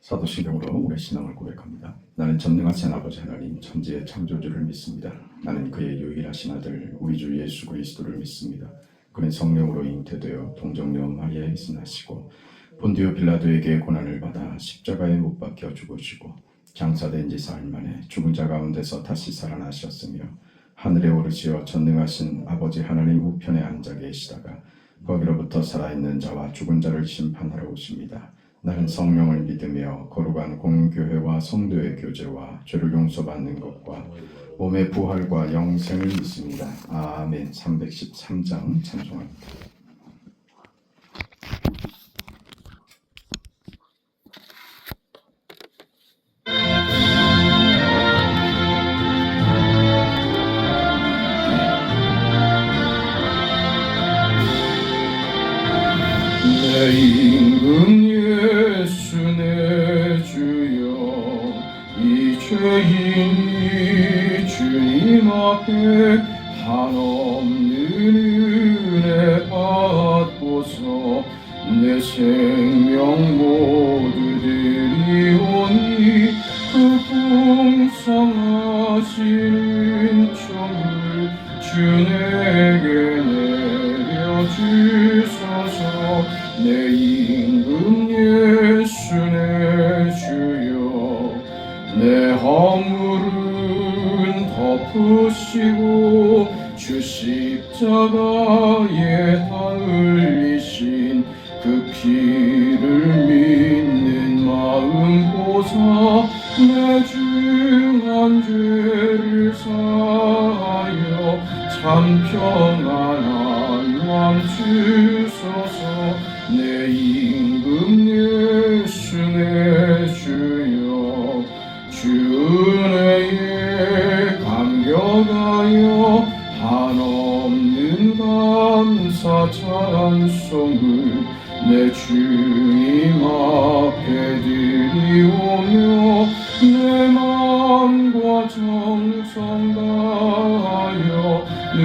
사도신경으로 우리의 신앙을 고백합니다. 나는 전능하신 아버지 하나님 천지의 창조주를 믿습니다. 나는 그의 유일하신 아들 우리 주 예수 그리스도를 믿습니다. 그는 성령으로 잉태되어 동정녀 마리아에 있으시고 본디오 빌라도에게 고난을 받아 십자가에 못 박혀 죽으시고 장사된 지 사흘 만에 죽은 자 가운데서 다시 살아나셨으며 하늘에 오르시어 전능하신 아버지 하나님 우편에 앉아 계시다가 거기로부터 살아있는 자와 죽은 자를 심판하러 오십니다. 나는 성령을 믿으며 거룩한 공교회와 성도의 교제와 죄를 용서받는 것과 몸의 부활과 영생을 믿습니다. 아멘. 313장 찬송합니다. 내 임금 예수 내 주여 이 죄인이 주님 앞에 한없는 은혜 받고서 내 생명 모두 드리오니 그 풍성하신 은총을 주 내게 내려주소서. 내 임금 예수 내 주여 내 허물은 덮으시고 주 십자가에 다 흘리신 그 피를 믿는 마음 보사 내 중한 죄를 사하여 참 평안한 마음 주소서. 내 임금 예수 내 주여 주 은혜에 감격하여 한없는 감사 찬송을 내 주님 앞에 드리오며 내 마음과 정성 다하여 늘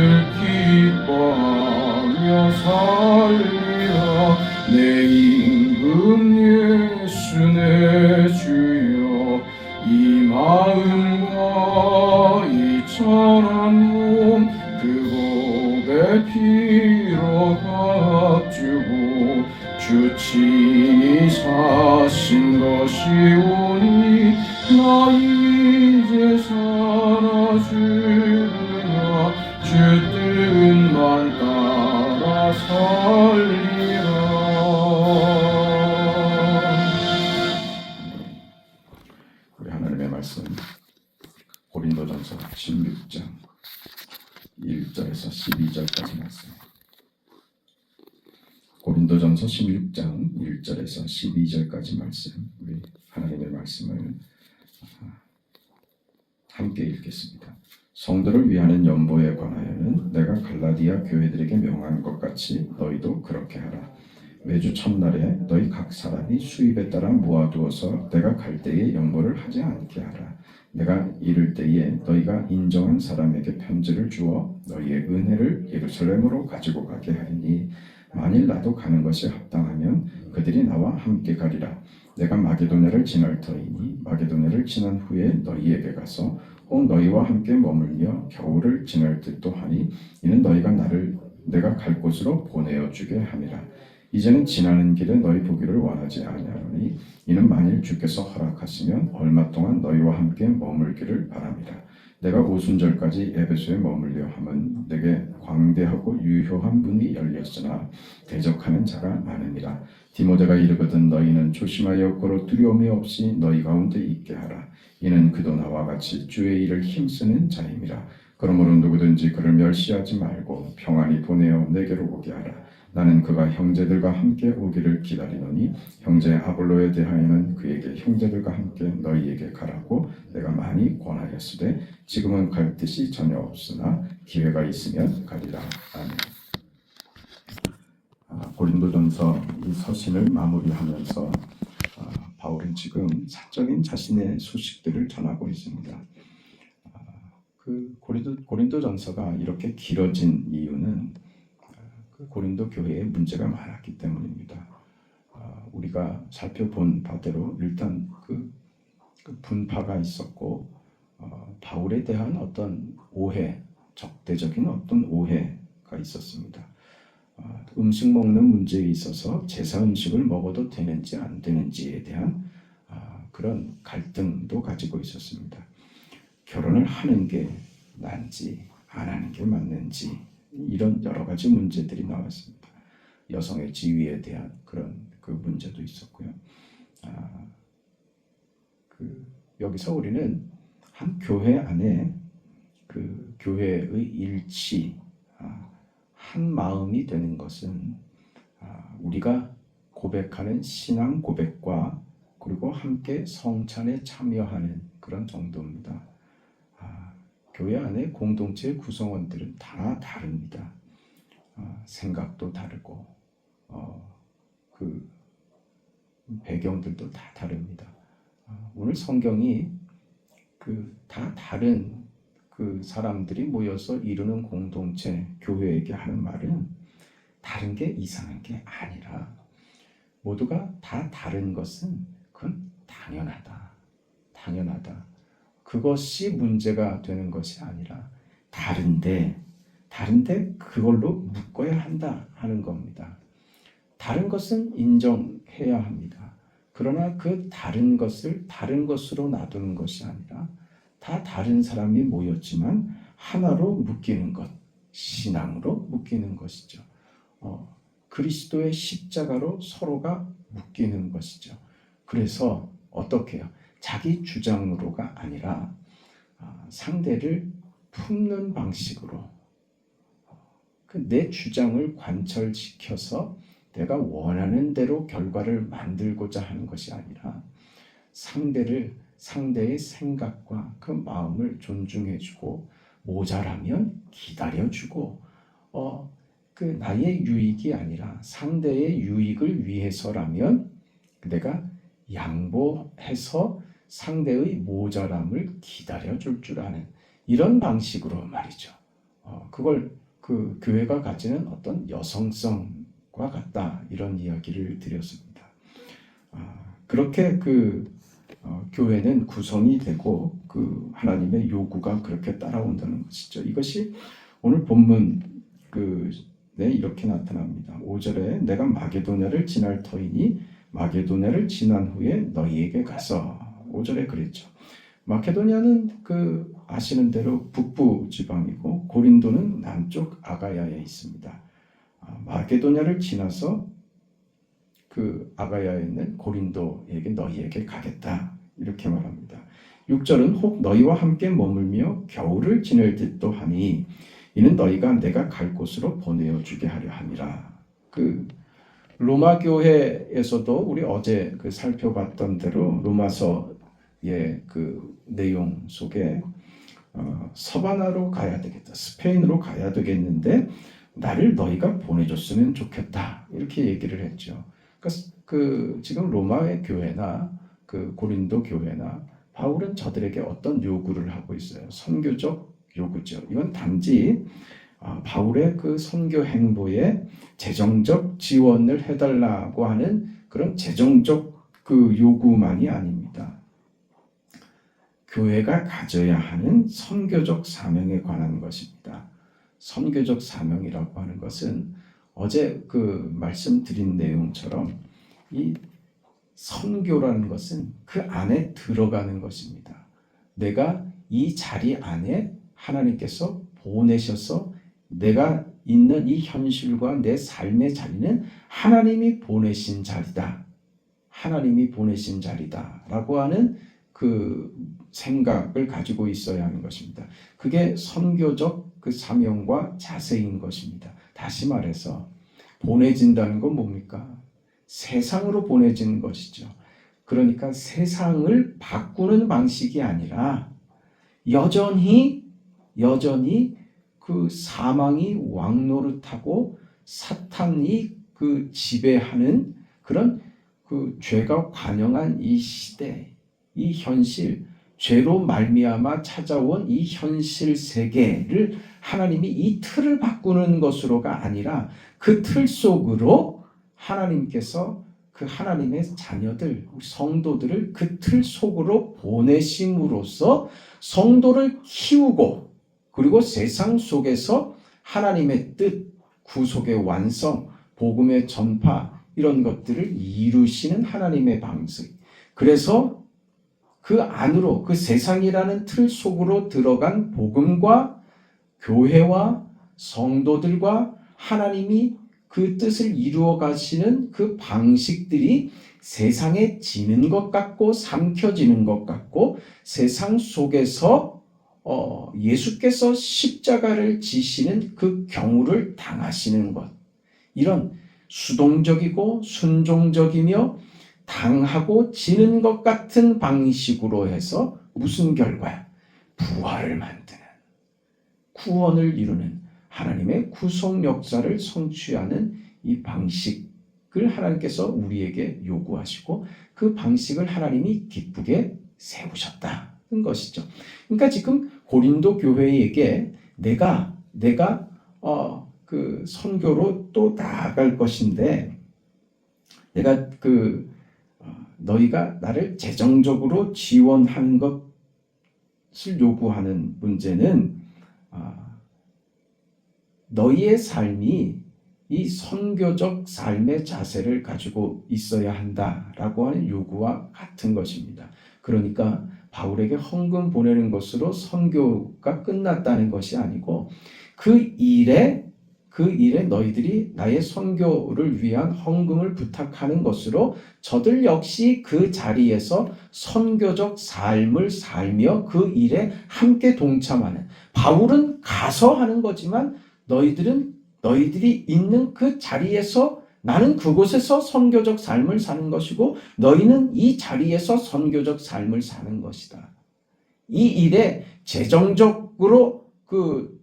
기뻐하며 살리라. 내 임금 예수 내 주여 이 마음과 이 천한 몸 그 복의 피로 값주고 주 친히 사신 것이오니 나 이제 살아주나 주 뜻만 따라 살리라. 우리 하나님의 말씀 고린도전서 16장 1절에서 12절까지 말씀. 고린도전서 16장 1절에서 12절까지 말씀. 우리 하나님의 말씀을 함께 읽겠습니다. 성도를 위하는 연보에 관하여는 내가 갈라디아 교회들에게 명한 것 같이 너희도 그렇게 하라. 매주 첫날에 너희 각 사람이 수입에 따라 모아두어서 내가 갈 때에 연보를 하지 않게 하라. 내가 이를 때에 너희가 인정한 사람에게 편지를 주어 너희의 은혜를 예루살렘으로 가지고 가게 하리니 만일 나도 가는 것이 합당하면 그들이 나와 함께 가리라. 내가 마게도냐를 지날 터이니 마게도냐를 지난 후에 너희에게 가서 혹 너희와 함께 머물며 겨울을 지낼 듯도 하니 이는 너희가 나를 내가 갈 곳으로 보내어 주게 함이라. 이제는 지나는 길에 너희 보기를 원하지 아니하노니 이는 만일 주께서 허락하시면 얼마 동안 너희와 함께 머물기를 바랍니다. 내가 오순절까지 에베소에 머물려 함은 내게 광대하고 유효한 문이 열렸으나 대적하는 자가 많으니라. 디모데가 이르거든 너희는 조심하여 고로 두려움이 없이 너희 가운데 있게 하라. 이는 그도 나와 같이 주의 일을 힘쓰는 자임이라. 그러므로 누구든지 그를 멸시하지 말고 평안히 보내어 내게로 오게 하라. 나는 그가 형제들과 함께 오기를 기다리노니 형제 아볼로에 대하여는 그에게 형제들과 함께 너희에게 가라고 내가 많이 권하였으되 지금은 갈 뜻이 전혀 없으나 기회가 있으면 가리라. 아멘. 고린도전서 이 서신을 마무리하면서 바울은 지금 사적인 자신의 소식들을 전하고 있습니다. 그 고린도전서가 이렇게 길어진 이유는 그 고린도 교회에 문제가 많았기 때문입니다. 우리가 살펴본 바대로 일단 그 분파가 있었고 바울에 대한 어떤 오해, 적대적인 어떤 오해가 있었습니다. 음식 먹는 문제에 있어서 제사 음식을 먹어도 되는지 안 되는지에 대한 그런 갈등도 가지고 있었습니다. 결혼을 하는 게 난지 안 하는 게 맞는지 이런 여러 가지 문제들이 나왔습니다. 여성의 지위에 대한 그런 그 문제도 있었고요. 여기서 우리는 한 교회 안에 그 교회의 일치, 한 마음이 되는 것은 우리가 고백하는 신앙 고백과 그리고 함께 성찬에 참여하는 그런 정도입니다. 교회 안에 공동체 구성원들은 다 다릅니다. 생각도 다르고 그 배경들도 다 다릅니다. 오늘 성경이 다 다른 그 사람들이 모여서 이루는 공동체 교회에게 하는 말은 다른 게 이상한 게 아니라 모두가 다 다른 것은 그건 당연하다. 그것이 문제가 되는 것이 아니라 다른데 그걸로 묶어야 한다 하는 겁니다. 다른 것은 인정해야 합니다. 그러나 그 다른 것을 다른 것으로 놔두는 것이 아니라 다 다른 사람이 모였지만 하나로 묶이는 것, 신앙으로 묶이는 것이죠. 그리스도의 십자가로 서로가 묶이는 것이죠. 그래서 어떻게 해요? 자기 주장으로가 아니라 상대를 품는 방식으로 내 주장을 관철시켜서 내가 원하는 대로 결과를 만들고자 하는 것이 아니라 상대의 생각과 그 마음을 존중해주고 모자라면 기다려주고 나의 유익이 아니라 상대의 유익을 위해서라면 내가 양보해서 상대의 모자람을 기다려줄 줄 아는 이런 방식으로 말이죠. 그걸 그 교회가 가지는 어떤 여성성과 같다 이런 이야기를 드렸습니다. 그렇게 교회는 구성이 되고 그 하나님의 요구가 그렇게 따라온다는 것이죠. 이것이 오늘 본문 이렇게 나타납니다. 5절에 내가 마게도냐를 지날 터이니 마게도냐를 지난 후에 너희에게 가서 5절에 그랬죠. 마케도냐는 아시는 대로 북부 지방이고 고린도는 남쪽 아가야에 있습니다. 마게도냐를 지나서 아가야에 있는 고린도에게 너희에게 가겠다 이렇게 말합니다. 6절은 혹 너희와 함께 머물며 겨울을 지낼 듯도 하니 이는 너희가 내가 갈 곳으로 보내어 주게 하려 함이라. 로마 교회에서도 우리 어제 살펴봤던 대로 로마서의 내용 속에 서바나로 가야 되겠다, 스페인으로 가야 되겠는데 나를 너희가 보내줬으면 좋겠다 이렇게 얘기를 했죠. 그러니까 지금 로마의 교회나 고린도 교회나 바울은 저들에게 어떤 요구를 하고 있어요. 선교적 요구죠. 이건 단지 바울의 선교 행보에 재정적 지원을 해달라고 하는 그런 재정적 요구만이 아닙니다. 교회가 가져야 하는 선교적 사명에 관한 것입니다. 선교적 사명이라고 하는 것은 어제 말씀드린 내용처럼 이 선교라는 것은 그 안에 들어가는 것입니다. 내가 이 자리 안에 하나님께서 보내셔서 내가 있는 이 현실과 내 삶의 자리는 하나님이 보내신 자리다. 하나님이 보내신 자리다라고 하는 생각을 가지고 있어야 하는 것입니다. 그게 선교적 사명과 자세인 것입니다. 다시 말해서 보내진다는 건 뭡니까? 세상으로 보내지는 것이죠. 그러니까 세상을 바꾸는 방식이 아니라 여전히 사망이 왕노릇하고 사탄이 지배하는 그런 죄가 관영한 이 시대, 이 현실, 죄로 말미암아 찾아온 이 현실 세계를 하나님이 이 틀을 바꾸는 것으로가 아니라 그 틀 속으로 하나님께서 그 하나님의 자녀들, 성도들을 그 틀 속으로 보내심으로써 성도를 키우고 그리고 세상 속에서 하나님의 뜻, 구속의 완성, 복음의 전파 이런 것들을 이루시는 하나님의 방식. 그래서 그 안으로 그 세상이라는 틀 속으로 들어간 복음과 교회와 성도들과 하나님이 그 뜻을 이루어 가시는 그 방식들이 세상에 지는 것 같고 삼켜지는 것 같고 세상 속에서 예수께서 십자가를 지시는 그 경우를 당하시는 것, 이런 수동적이고 순종적이며 당하고 지는 것 같은 방식으로 해서 무슨 결과야? 부활을 만드는, 구원을 이루는 하나님의 구속 역사를 성취하는 이 방식을 하나님께서 우리에게 요구하시고 그 방식을 하나님이 기쁘게 세우셨다는 것이죠. 그러니까 지금 고린도 교회에게 내가 그 선교로 또 나아갈 것인데 내가 너희가 나를 재정적으로 지원하는 것을 요구하는 문제는 너희의 삶이 이 선교적 삶의 자세를 가지고 있어야 한다라고 하는 요구와 같은 것입니다. 그러니까 바울에게 헌금 보내는 것으로 선교가 끝났다는 것이 아니고 그 일에 너희들이 나의 선교를 위한 헌금을 부탁하는 것으로 저들 역시 그 자리에서 선교적 삶을 살며 그 일에 함께 동참하는, 바울은 가서 하는 거지만 너희들이 있는 그 자리에서 나는 그곳에서 선교적 삶을 사는 것이고 너희는 이 자리에서 선교적 삶을 사는 것이다. 이 일에 재정적으로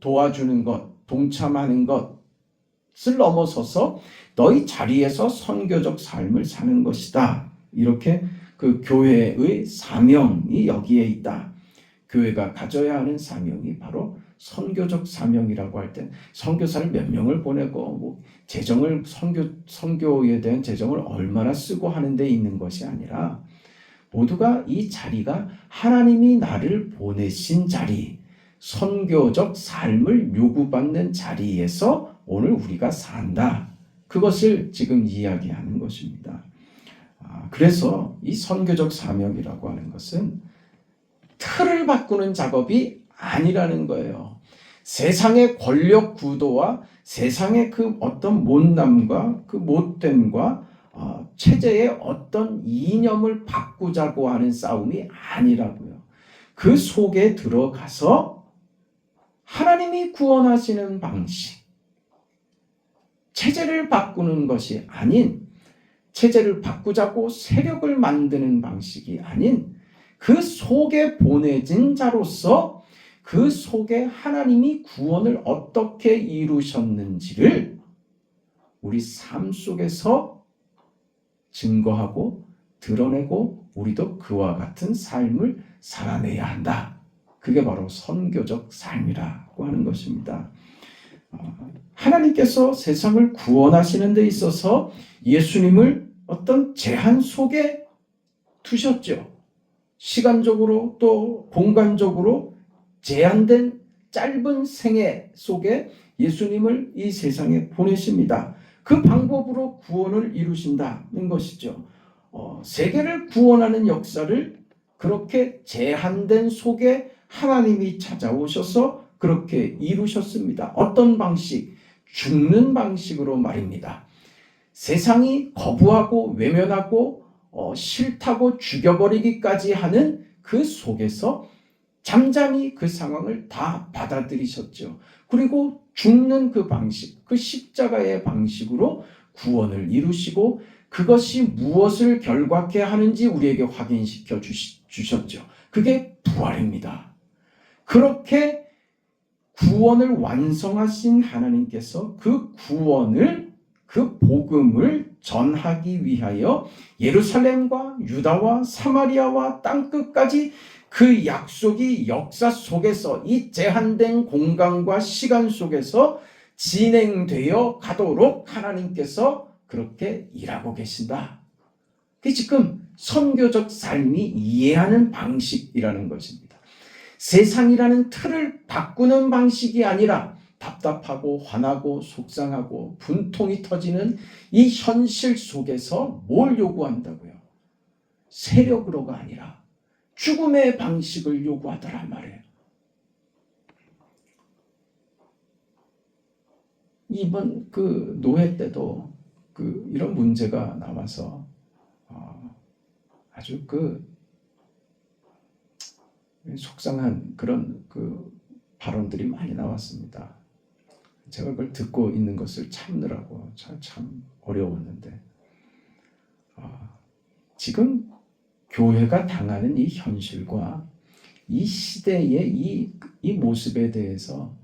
도와주는 것, 동참하는 것을 넘어서서 너희 자리에서 선교적 삶을 사는 것이다. 이렇게 그 교회의 사명이 여기에 있다. 교회가 가져야 하는 사명이 바로 선교적 사명이라고 할 때 선교사를 몇 명을 보내고 재정을 선교에 대한 재정을 얼마나 쓰고 하는 데 있는 것이 아니라 모두가 이 자리가 하나님이 나를 보내신 자리, 선교적 삶을 요구받는 자리에서 오늘 우리가 산다. 그것을 지금 이야기하는 것입니다. 그래서 이 선교적 사명이라고 하는 것은 틀을 바꾸는 작업이 아니라는 거예요. 세상의 권력 구도와 세상의 그 어떤 못남과 그 못됨과 체제의 어떤 이념을 바꾸자고 하는 싸움이 아니라고요. 그 속에 들어가서 하나님이 구원하시는 방식, 체제를 바꾸는 것이 아닌, 체제를 바꾸자고 세력을 만드는 방식이 아닌 그 속에 보내진 자로서 그 속에 하나님이 구원을 어떻게 이루셨는지를 우리 삶 속에서 증거하고 드러내고 우리도 그와 같은 삶을 살아내야 한다. 그게 바로 선교적 삶이라고 하는 것입니다. 하나님께서 세상을 구원하시는 데 있어서 예수님을 어떤 제한 속에 두셨죠. 시간적으로 또 공간적으로 제한된 짧은 생애 속에 예수님을 이 세상에 보내십니다. 그 방법으로 구원을 이루신다는 것이죠. 세계를 구원하는 역사를 그렇게 제한된 속에 하나님이 찾아오셔서 그렇게 이루셨습니다. 어떤 방식? 죽는 방식으로 말입니다. 세상이 거부하고 외면하고 싫다고 죽여버리기까지 하는 그 속에서 잠잠히 그 상황을 다 받아들이셨죠. 그리고 죽는 그 방식, 그 십자가의 방식으로 구원을 이루시고 그것이 무엇을 결과케 하는지 우리에게 확인시켜 주셨죠. 그게 부활입니다. 그렇게 구원을 완성하신 하나님께서 그 구원을, 그 복음을 전하기 위하여 예루살렘과 유다와 사마리아와 땅끝까지 그 약속이 역사 속에서 이 제한된 공간과 시간 속에서 진행되어 가도록 하나님께서 그렇게 일하고 계신다. 그게 지금 선교적 삶이 이해하는 방식이라는 것입니다. 세상이라는 틀을 바꾸는 방식이 아니라 답답하고 화나고 속상하고 분통이 터지는 이 현실 속에서 뭘 요구한다고요? 세력으로가 아니라 죽음의 방식을 요구하더란 말이에요. 이번 그 노회 때도 이런 문제가 나와서 아주 속상한 그런 발언들이 많이 나왔습니다. 제가 그걸 듣고 있는 것을 참느라고 참 어려웠는데, 지금 교회가 당하는 이 현실과 이 시대의 이 모습에 대해서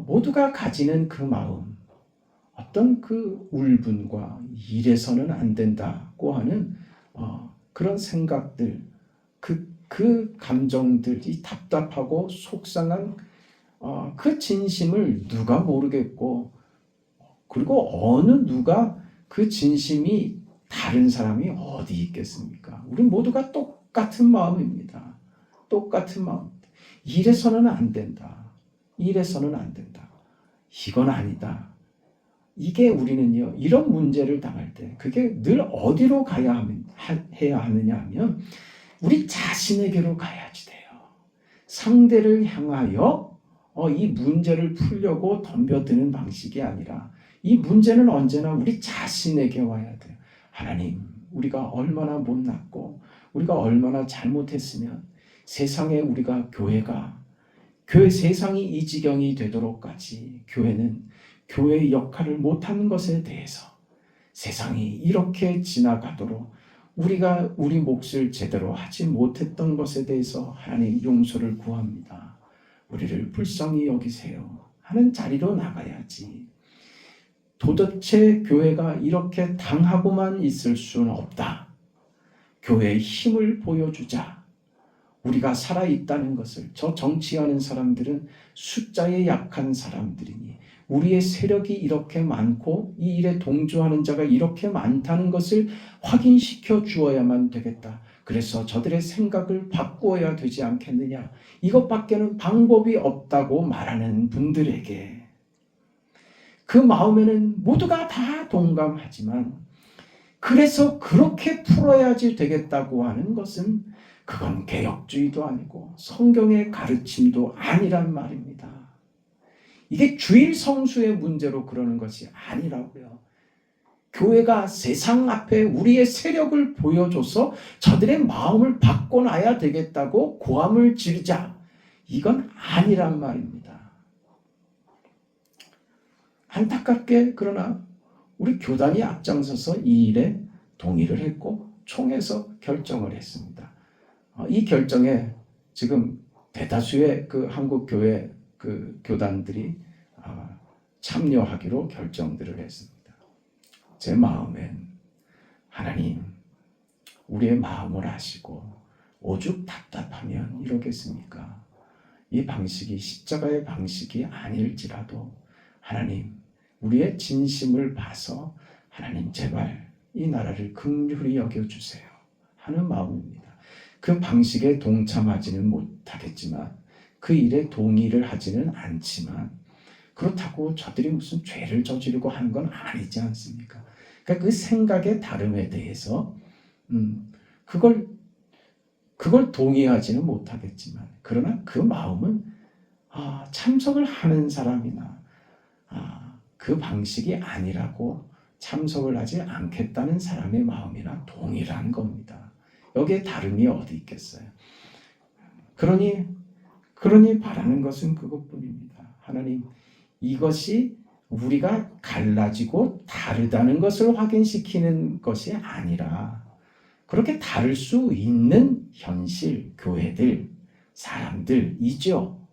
모두가 가지는 그 마음, 어떤 그 울분과 이래서는 안 된다고 하는 그런 생각들, 그 감정들이 답답하고 속상한 그 진심을 누가 모르겠고, 그리고 어느 누가 그 진심이 다른 사람이 어디 있겠습니까? 우리 모두가 똑같은 마음입니다. 똑같은 마음. 이래서는 안 된다. 이래서는 안 된다. 이건 아니다. 이게 우리는요, 이런 문제를 당할 때 그게 늘 어디로 해야 하느냐 하면 우리 자신에게로 가야지 돼요. 상대를 향하여 이 문제를 풀려고 덤벼드는 방식이 아니라 이 문제는 언제나 우리 자신에게 와야 돼요. 하나님, 우리가 얼마나 못났고 우리가 얼마나 잘못했으면 세상에 우리가 교회 세상이 이 지경이 되도록까지 교회는 교회의 역할을 못하는 것에 대해서 세상이 이렇게 지나가도록 우리가 우리 몫을 제대로 하지 못했던 것에 대해서 하나님 용서를 구합니다. 우리를 불쌍히 여기세요 하는 자리로 나가야지. 도대체 교회가 이렇게 당하고만 있을 수는 없다. 교회의 힘을 보여주자. 우리가 살아있다는 것을, 저 정치하는 사람들은 숫자에 약한 사람들이니 우리의 세력이 이렇게 많고 이 일에 동조하는 자가 이렇게 많다는 것을 확인시켜 주어야만 되겠다. 그래서 저들의 생각을 바꾸어야 되지 않겠느냐. 이것밖에는 방법이 없다고 말하는 분들에게 그 마음에는 모두가 다 동감하지만 그래서 그렇게 풀어야지 되겠다고 하는 것은 그건 개혁주의도 아니고 성경의 가르침도 아니란 말입니다. 이게 주일 성수의 문제로 그러는 것이 아니라고요. 교회가 세상 앞에 우리의 세력을 보여줘서 저들의 마음을 바꿔놔야 되겠다고 고함을 지르자. 이건 아니란 말입니다. 안타깝게 그러나 우리 교단이 앞장서서 이 일에 동의를 했고 총회에서 결정을 했습니다. 이 결정에 지금 대다수의 그 한국 교회 그 교단들이 참여하기로 결정들을 했습니다. 제 마음엔 하나님, 우리의 마음을 아시고 오죽 답답하면 이러겠습니까? 이 방식이 십자가의 방식이 아닐지라도 하나님, 우리의 진심을 봐서 하나님 제발 이 나라를 긍휼히 여겨주세요 하는 마음입니다. 그 방식에 동참하지는 못하겠지만 그 일에 동의를 하지는 않지만 그렇다고 저들이 무슨 죄를 저지르고 하는 건 아니지 않습니까? 그러니까 그 생각의 다름에 대해서 그걸 동의하지는 못하겠지만 그러나 그 마음은 참석을 하는 사람이나 그 방식이 아니라고 참석을 하지 않겠다는 사람의 마음이나 동일한 겁니다. 여기에 다름이 어디 있겠어요? 그러니 바라는 것은 그것뿐입니다. 하나님, 이것이 우리가 갈라지고 다르다는 것을 확인시키는 것이 아니라 그렇게 다를 수 있는 현실, 교회들, 사람들이죠.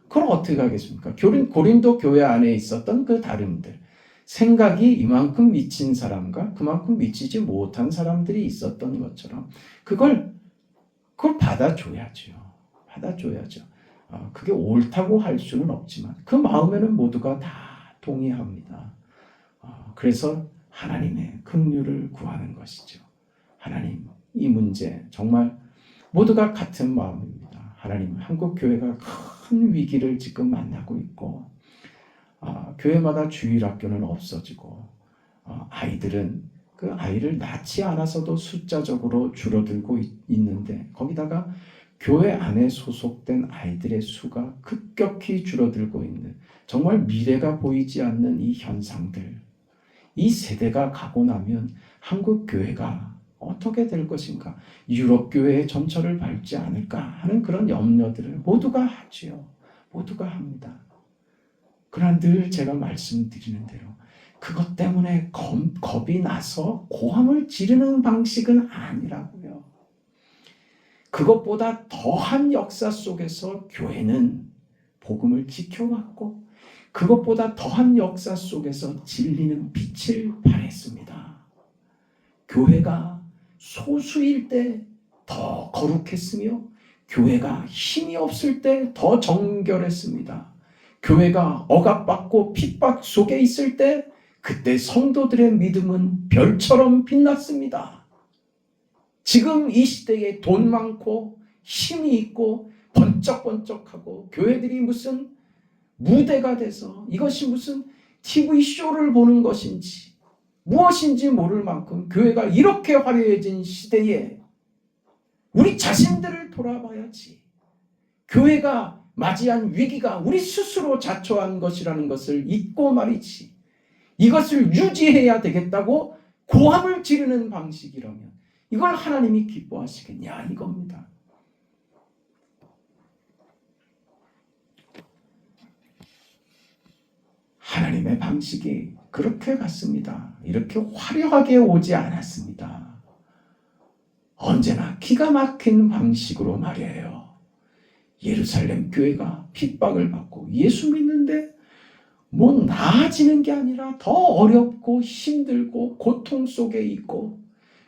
그걸 어떻게 하겠습니까? 고린도 교회 안에 있었던 그 다름들, 생각이 이만큼 미친 사람과 그만큼 미치지 못한 사람들이 있었던 것처럼 그걸 받아줘야죠. 그게 옳다고 할 수는 없지만 그 마음에는 모두가 다 동의합니다. 그래서 하나님의 긍휼을 구하는 것이죠. 하나님, 이 문제 정말 모두가 같은 마음입니다. 하나님, 한국 교회가 큰 위기를 지금 만나고 있고, 교회마다 주일학교는 없어지고, 아이들은 그 아이를 낳지 않아서도 숫자적으로 줄어들고 있는데, 거기다가 교회 안에 소속된 아이들의 수가 급격히 줄어들고 있는, 정말 미래가 보이지 않는 이 현상들, 이 세대가 가고 나면 한국 교회가 어떻게 될 것인가, 유럽 교회의 전철을 밟지 않을까 하는 그런 염려들을 모두가 하지요. 모두가 합니다. 그러나 늘 제가 말씀드리는 대로 그것 때문에 겁이 나서 고함을 지르는 방식은 아니라고요. 그것보다 더한 역사 속에서 교회는 복음을 지켜왔고, 그것보다 더한 역사 속에서 진리는 빛을 발했습니다. 교회가 소수일 때 더 거룩했으며, 교회가 힘이 없을 때 더 정결했습니다. 교회가 억압받고 핍박 속에 있을 때 그때 성도들의 믿음은 별처럼 빛났습니다. 지금 이 시대에 돈 많고 힘이 있고 번쩍번쩍하고 교회들이 무슨 무대가 돼서 이것이 무슨 TV쇼를 보는 것인지 무엇인지 모를 만큼 교회가 이렇게 화려해진 시대에 우리 자신들을 돌아봐야지. 교회가 맞이한 위기가 우리 스스로 자초한 것이라는 것을 잊고 말이지. 이것을 유지해야 되겠다고 고함을 지르는 방식이라면 이걸 하나님이 기뻐하시겠냐 이겁니다. 하나님의 방식이 그렇게 갔습니다. 이렇게 화려하게 오지 않았습니다. 언제나 기가 막힌 방식으로 말이에요. 예루살렘 교회가 핍박을 받고 예수 믿는데 뭐 나아지는 게 아니라 더 어렵고 힘들고 고통 속에 있고,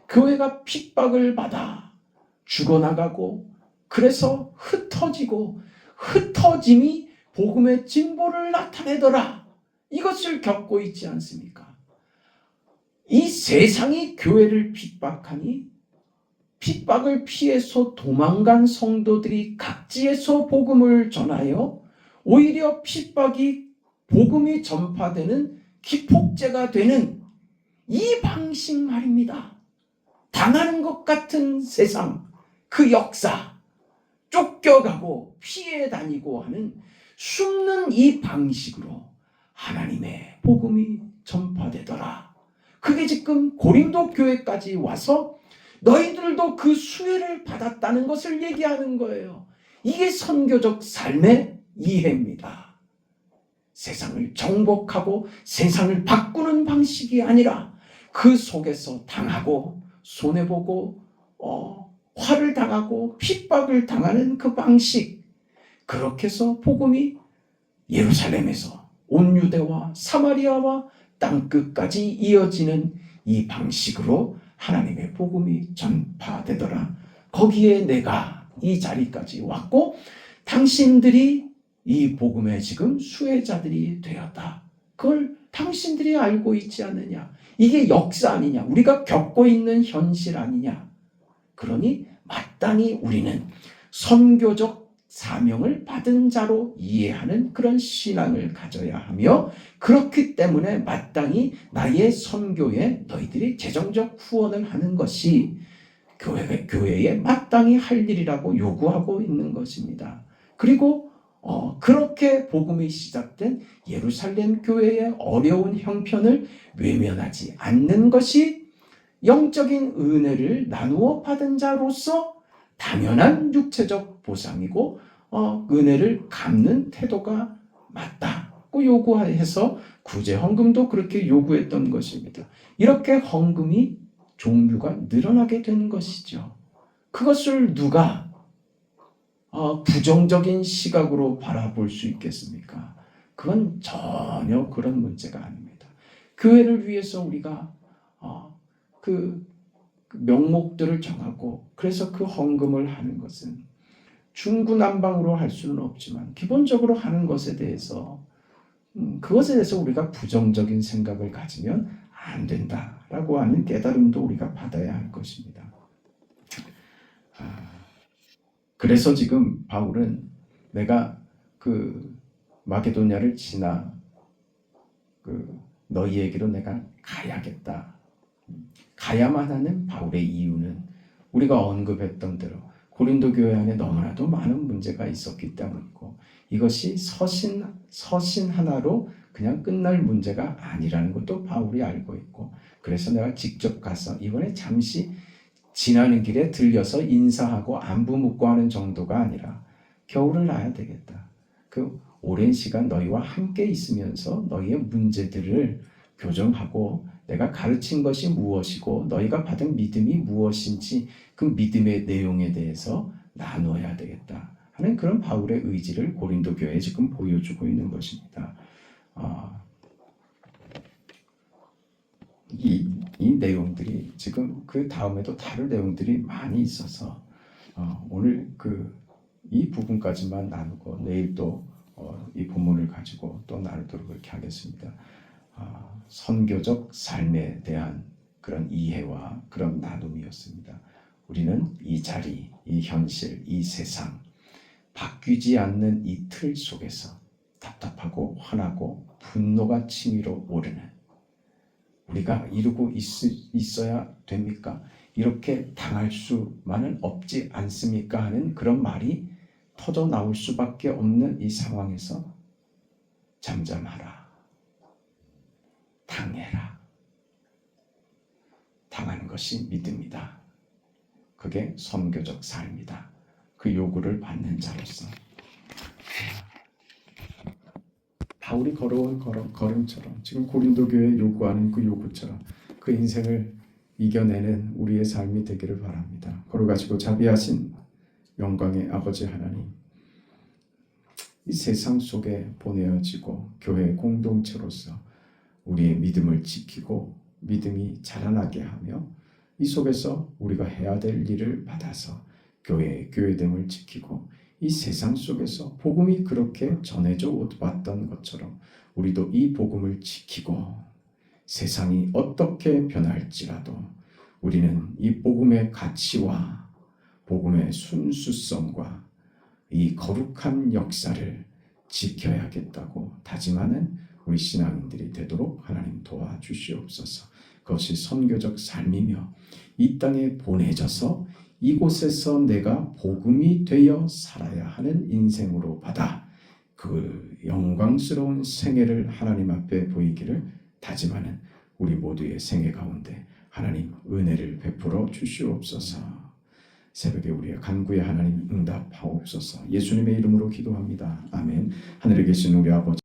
교회가 핍박을 받아 죽어나가고, 그래서 흩어지고 흩어짐이 복음의 진보를 나타내더라. 이것을 겪고 있지 않습니까? 이 세상이 교회를 핍박하니 핍박을 피해서 도망간 성도들이 각지에서 복음을 전하여 오히려 핍박이 복음이 전파되는 기폭제가 되는 이 방식 말입니다. 당하는 것 같은 세상, 그 역사, 쫓겨가고 피해 다니고 하는 숨는 이 방식으로 하나님의 복음이 전파되더라. 그게 지금 고린도 교회까지 와서 너희들도 그 수혜를 받았다는 것을 얘기하는 거예요. 이게 선교적 삶의 이해입니다. 세상을 정복하고 세상을 바꾸는 방식이 아니라 그 속에서 당하고 손해보고 화를 당하고 핍박을 당하는 그 방식, 그렇게 해서 복음이 예루살렘에서 온 유대와 사마리아와 땅끝까지 이어지는 이 방식으로 하나님의 복음이 전파되더라. 거기에 내가 이 자리까지 왔고 당신들이 이 복음의 지금 수혜자들이 되었다. 그걸 당신들이 알고 있지 않느냐? 이게 역사 아니냐? 우리가 겪고 있는 현실 아니냐? 그러니 마땅히 우리는 선교적 사명을 받은 자로 이해하는 그런 신앙을 가져야 하며, 그렇기 때문에 마땅히 나의 선교에 너희들이 재정적 후원을 하는 것이 교회에 마땅히 할 일이라고 요구하고 있는 것입니다. 그리고 그렇게 복음이 시작된 예루살렘 교회의 어려운 형편을 외면하지 않는 것이 영적인 은혜를 나누어 받은 자로서 당연한 육체적 보상이고 은혜를 갚는 태도가 맞다고 요구해서 구제 헌금도 그렇게 요구했던 것입니다. 이렇게 헌금이 종류가 늘어나게 된 것이죠. 그것을 누가 부정적인 시각으로 바라볼 수 있겠습니까? 그건 전혀 그런 문제가 아닙니다. 교회를 위해서 우리가 그 명목들을 정하고 그래서 그 헌금을 하는 것은 중구난방으로 할 수는 없지만 기본적으로 하는 것에 대해서 그것에 대해서 우리가 부정적인 생각을 가지면 안 된다라고 하는 깨달음도 우리가 받아야 할 것입니다. 그래서 지금 바울은 내가 그 마게도냐를 지나 그 너희에게로 내가 가야겠다. 가야만 하는 바울의 이유는 우리가 언급했던 대로 고린도 교회 안에 너무나도 많은 문제가 있었기 때문이고, 이것이 서신 하나로 그냥 끝날 문제가 아니라는 것도 바울이 알고 있고, 그래서 내가 직접 가서 이번에 잠시 지나는 길에 들려서 인사하고 안부 묻고 하는 정도가 아니라 겨울을 나야 되겠다. 그 오랜 시간 너희와 함께 있으면서 너희의 문제들을 교정하고 내가 가르친 것이 무엇이고 너희가 받은 믿음이 무엇인지 그 믿음의 내용에 대해서 나눠야 되겠다 하는 그런 바울의 의지를 고린도 교회에 지금 보여주고 있는 것입니다. 이 내용들이 지금 그 다음에도 다룰 내용들이 많이 있어서 오늘 이 부분까지만 나누고 내일 또 이 본문을 가지고 또 나누도록 그렇게 하겠습니다. 선교적 삶에 대한 그런 이해와 그런 나눔이었습니다. 우리는 이 자리, 이 현실, 이 세상, 바뀌지 않는 이 틀 속에서 답답하고 화나고 분노가 치밀어 오르는, 우리가 이루고 있어야 됩니까? 이렇게 당할 수만은 없지 않습니까? 하는 그런 말이 터져 나올 수밖에 없는 이 상황에서 잠잠하라, 당해라. 당하는 것이 믿음이다. 그게 선교적 삶이다. 그 요구를 받는 자로서 바울이 걸어온 걸음처럼 지금 고린도 교회에 요구하는 그 요구처럼 그 인생을 이겨내는 우리의 삶이 되기를 바랍니다. 걸어가시고 자비하신 영광의 아버지 하나님, 이 세상 속에 보내어지고 교회 공동체로서 우리의 믿음을 지키고 믿음이 자라나게 하며 이 속에서 우리가 해야 될 일을 받아서 교회의 교회됨을 지키고 이 세상 속에서 복음이 그렇게 전해져 왔던 것처럼 우리도 이 복음을 지키고 세상이 어떻게 변할지라도 우리는 이 복음의 가치와 복음의 순수성과 이 거룩한 역사를 지켜야겠다고 다짐하는 우리 신앙인들이 되도록 하나님 도와주시옵소서. 그것이 선교적 삶이며 이 땅에 보내져서 이곳에서 내가 복음이 되어 살아야 하는 인생으로 받아 그 영광스러운 생애를 하나님 앞에 보이기를 다짐하는 우리 모두의 생애 가운데 하나님 은혜를 베풀어 주시옵소서. 새벽에 우리의 간구에 하나님 응답하옵소서. 예수님의 이름으로 기도합니다. 아멘. 하늘에 계신 우리 아버지,